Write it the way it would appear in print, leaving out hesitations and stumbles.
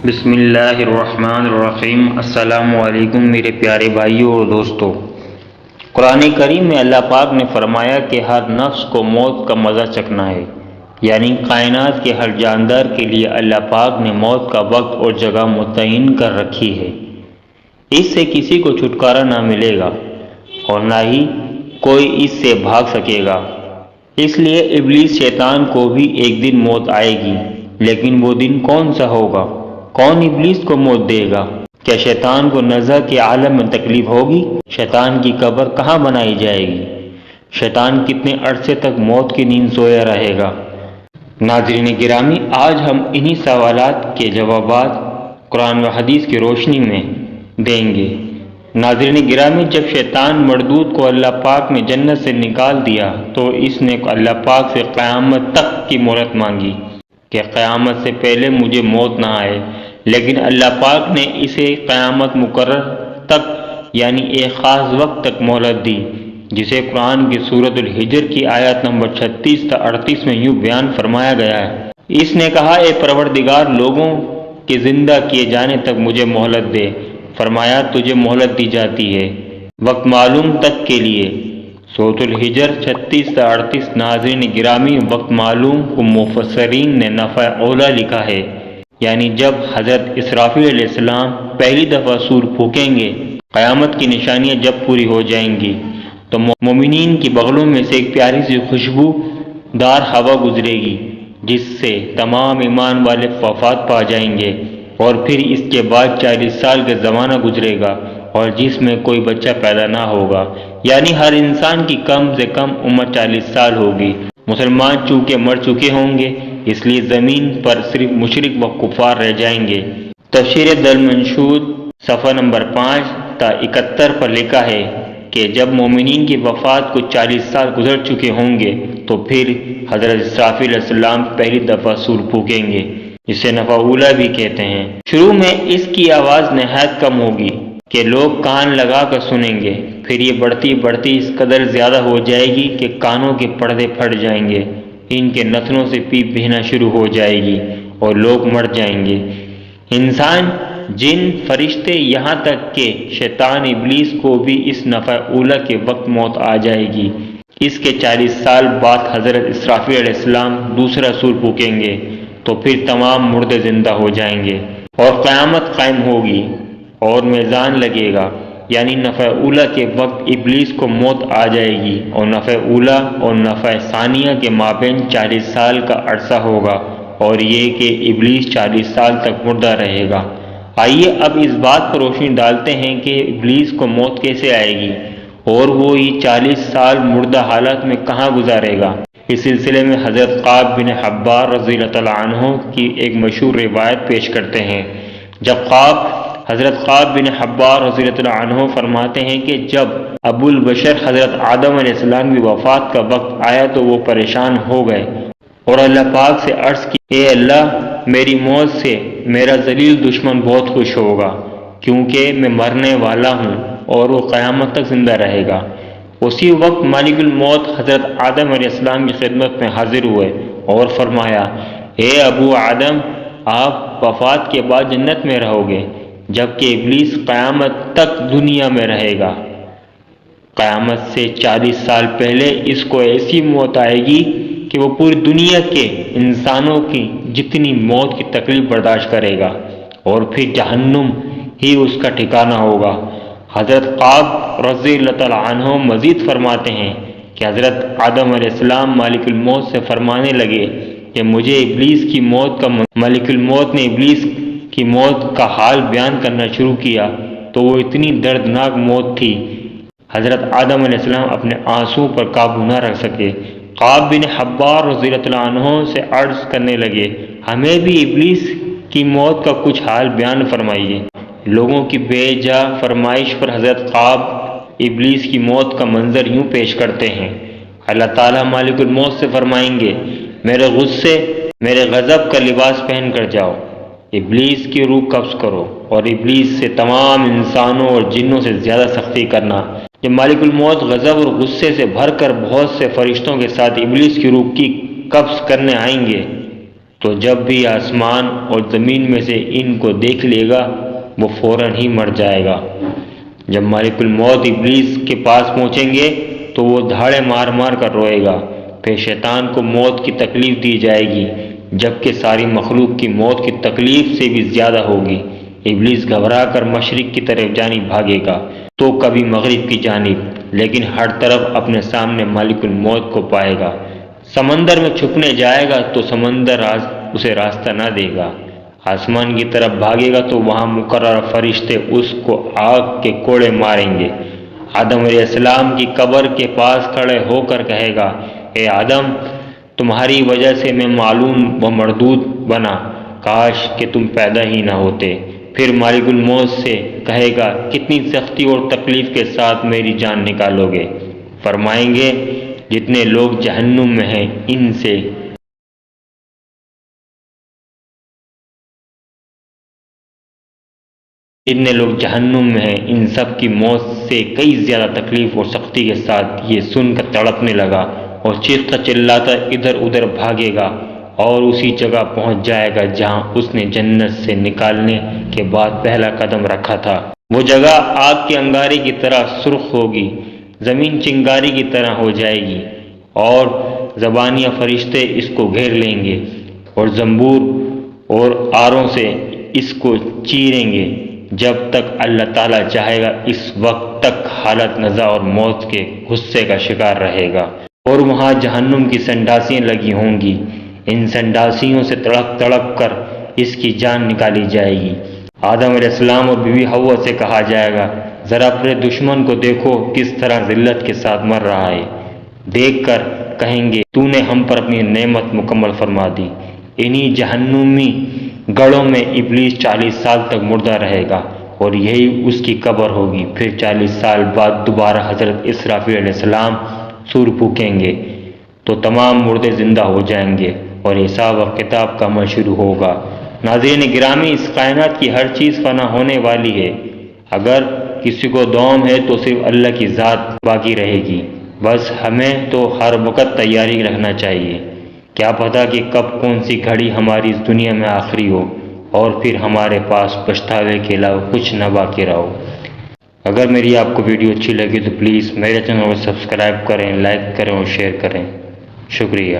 بسم اللہ الرحمن الرحیم۔ السلام علیکم میرے پیارے بھائیوں اور دوستوں۔ قرآن کریم میں اللہ پاک نے فرمایا کہ ہر نفس کو موت کا مزہ چکھنا ہے، یعنی کائنات کے ہر جاندار کے لیے اللہ پاک نے موت کا وقت اور جگہ متعین کر رکھی ہے۔ اس سے کسی کو چھٹکارا نہ ملے گا اور نہ ہی کوئی اس سے بھاگ سکے گا۔ اس لیے ابلیس شیطان کو بھی ایک دن موت آئے گی، لیکن وہ دن کون سا ہوگا؟ کون ابلیس کو موت دے گا؟ کیا شیطان کو نزع کے عالم میں تکلیف ہوگی؟ شیطان کی قبر کہاں بنائی جائے گی؟ شیطان کتنے عرصے تک موت کی نیند سویا رہے گا؟ ناظرین گرامی، آج ہم انہی سوالات کے جوابات قرآن و حدیث کی روشنی میں دیں گے۔ ناظرین گرامی، جب شیطان مردود کو اللہ پاک نے جنت سے نکال دیا تو اس نے اللہ پاک سے قیامت تک کی مہلت مانگی کہ قیامت سے پہلے مجھے موت نہ آئے، لیکن اللہ پاک نے اسے قیامت مقرر تک یعنی ایک خاص وقت تک مہلت دی، جسے قرآن کی سورۃ الحجر کی آیات نمبر 36 تا 38 میں یوں بیان فرمایا گیا ہے۔ اس نے کہا، اے پروردگار، لوگوں کے زندہ کیے جانے تک مجھے مہلت دے۔ فرمایا، تجھے مہلت دی جاتی ہے وقت معلوم تک کے لیے۔ سورۃ الحجر 36 تا 38۔ ناظرین گرامی، وقت معلوم کو مفسرین نے نفع اولا لکھا ہے، یعنی جب حضرت اسرافیل علیہ السلام پہلی دفعہ سور پھونکیں گے، قیامت کی نشانیاں جب پوری ہو جائیں گی تو مومنین کی بغلوں میں سے ایک پیاری سی خوشبو دار ہوا گزرے گی، جس سے تمام ایمان والے وفات پا جائیں گے، اور پھر اس کے بعد 40 سال کا زمانہ گزرے گا اور جس میں کوئی بچہ پیدا نہ ہوگا، یعنی ہر انسان کی کم سے کم عمر 40 سال ہوگی۔ مسلمان چونکہ مر چکے ہوں گے، اس لیے زمین پر صرف مشرک و کفار رہ جائیں گے۔ تفسیر دلمنشود صفحہ نمبر 5 تا 71 پر لکھا ہے کہ جب مومنین کی وفات کو 40 سال گزر چکے ہوں گے تو پھر حضرت اسرافیل علیہ السلام پہلی دفعہ سور پھونکیں گے، جسے نفع اولا بھی کہتے ہیں۔ شروع میں اس کی آواز نہایت کم ہوگی کہ لوگ کان لگا کر سنیں گے، پھر یہ بڑھتی بڑھتی اس قدر زیادہ ہو جائے گی کہ کانوں کے پردے پھٹ جائیں گے، ان کے نتنوں سے پیپ بہنا شروع ہو جائے گی اور لوگ مر جائیں گے۔ انسان، جن، فرشتے، یہاں تک کہ شیطان ابلیس کو بھی اس نفع اولا کے وقت موت آ جائے گی۔ اس کے 40 سال بعد حضرت اسرافیل علیہ السلام دوسرا سور پھونکیں گے تو پھر تمام مردے زندہ ہو جائیں گے اور قیامت قائم ہوگی اور میزان لگے گا، یعنی نفع اولا کے وقت ابلیس کو موت آ جائے گی اور نفع اولا اور نفع ثانیہ کے مابین 40 سال کا عرصہ ہوگا، اور یہ کہ ابلیس 40 سال تک مردہ رہے گا۔ آئیے اب اس بات پر روشنی ڈالتے ہیں کہ ابلیس کو موت کیسے آئے گی اور وہ یہ 40 سال مردہ حالت میں کہاں گزارے گا۔ اس سلسلے میں حضرت قعب بن حبار رضی اللہ تعالیٰ عنہ کی ایک مشہور روایت پیش کرتے ہیں۔ حضرت قعب بن حبار رضی اللہ عنہ فرماتے ہیں کہ جب ابو البشر حضرت آدم علیہ السلام کی وفات کا وقت آیا تو وہ پریشان ہو گئے اور اللہ پاک سے عرض کی، اے اللہ، میری موت سے میرا ذلیل دشمن بہت خوش ہوگا، کیونکہ میں مرنے والا ہوں اور وہ قیامت تک زندہ رہے گا۔ اسی وقت مالک الموت حضرت آدم علیہ السلام کی خدمت میں حاضر ہوئے اور فرمایا، اے ابو آدم، آپ وفات کے بعد جنت میں رہو گے، جبکہ ابلیس قیامت تک دنیا میں رہے گا۔ قیامت سے 40 سال پہلے اس کو ایسی موت آئے گی کہ وہ پوری دنیا کے انسانوں کی جتنی موت کی تکلیف برداشت کرے گا، اور پھر جہنم ہی اس کا ٹھکانہ ہوگا۔ حضرت قعب رضی اللہ تعالیٰ عنہ مزید فرماتے ہیں کہ حضرت آدم علیہ السلام مالک الموت سے فرمانے لگے کہ مجھے ابلیس کی موت کا مالک الموت نے ابلیس کی موت کا حال بیان کرنا شروع کیا تو وہ اتنی دردناک موت تھی، حضرت آدم علیہ السلام اپنے آنسو پر قابو نہ رکھ سکے۔ قعب بن حبار رضی اللہ عنہ سے عرض کرنے لگے، ہمیں بھی ابلیس کی موت کا کچھ حال بیان فرمائیے۔ لوگوں کی بے جا فرمائش پر حضرت قعب ابلیس کی موت کا منظر یوں پیش کرتے ہیں۔ اللہ تعالیٰ مالک الموت سے فرمائیں گے، میرے غصے، میرے غضب کا لباس پہن کر جاؤ، ابلیس کی روح قبض کرو اور ابلیس سے تمام انسانوں اور جنوں سے زیادہ سختی کرنا۔ جب مالک الموت غضب اور غصے سے بھر کر بہت سے فرشتوں کے ساتھ ابلیس کی روح کی قبض کرنے آئیں گے تو جب بھی آسمان اور زمین میں سے ان کو دیکھ لے گا وہ فوراً ہی مر جائے گا۔ جب مالک الموت ابلیس کے پاس پہنچیں گے تو وہ دھاڑے مار مار کر روئے گا۔ پھر شیطان کو موت کی تکلیف دی جائے گی، جبکہ ساری مخلوق کی موت کی تکلیف سے بھی زیادہ ہوگی۔ ابلیس گھبرا کر مشرق کی طرف جانب بھاگے گا تو کبھی مغرب کی جانب، لیکن ہر طرف اپنے سامنے مالک الموت کو پائے گا۔ سمندر میں چھپنے جائے گا تو سمندر اسے راستہ نہ دے گا۔ آسمان کی طرف بھاگے گا تو وہاں مقرر فرشتے اس کو آگ کے کوڑے ماریں گے۔ آدم علیہ السلام کی قبر کے پاس کھڑے ہو کر کہے گا، اے آدم، تمہاری وجہ سے میں معلوم و مردود بنا، کاش کہ تم پیدا ہی نہ ہوتے۔ پھر مالک الموت سے کہے گا، کتنی سختی اور تکلیف کے ساتھ میری جان نکالو گے؟ فرمائیں گے، جتنے لوگ جہنم میں ہیں ان سے جتنے لوگ جہنم میں ہیں ان سب کی موت سے کئی زیادہ تکلیف اور سختی کے ساتھ۔ یہ سن کر تڑپنے لگا اور چیختا چلاتا ادھر ادھر بھاگے گا اور اسی جگہ پہنچ جائے گا جہاں اس نے جنت سے نکالنے کے بعد پہلا قدم رکھا تھا۔ وہ جگہ آگ کے انگارے کی طرح سرخ ہوگی، زمین چنگاری کی طرح ہو جائے گی اور زبانیہ فرشتے اس کو گھیر لیں گے اور زنبور اور آروں سے اس کو چیریں گے جب تک اللہ تعالیٰ چاہے گا۔ اس وقت تک حالت نزا اور موت کے غصے کا شکار رہے گا، اور وہاں جہنم کی سنڈاسیاں لگی ہوں گی۔ ان سنڈاسیوں سے تڑپ تڑپ کر اس کی جان نکالی جائے گی۔ آدم علیہ السلام اور بیوی حوا سے کہا جائے گا، ذرا اپنے دشمن کو دیکھو کس طرح ذلت کے ساتھ مر رہا ہے۔ دیکھ کر کہیں گے، تو نے ہم پر اپنی نعمت مکمل فرما دی۔ انہی جہنمی گڑھوں میں ابلیس 40 سال تک مردہ رہے گا اور یہی اس کی قبر ہوگی۔ پھر 40 سال بعد دوبارہ حضرت اسرافیل علیہ السلام سور پھونکیں گے تو تمام مردے زندہ ہو جائیں گے اور حساب و کتاب کا عمل شروع ہوگا۔ ناظرین گرامی، اس کائنات کی ہر چیز فنا ہونے والی ہے۔ اگر کسی کو دوم ہے تو صرف اللہ کی ذات باقی رہے گی۔ بس ہمیں تو ہر وقت تیاری رکھنا چاہیے، کیا پتہ کہ کب کون سی گھڑی ہماری اس دنیا میں آخری ہو اور پھر ہمارے پاس پچھتاوے کے علاوہ کچھ نہ باقی رہو۔ اگر میری آپ کو ویڈیو اچھی لگی تو پلیز میرے چینل کو سبسکرائب کریں، لائک کریں اور شیئر کریں۔ شکریہ۔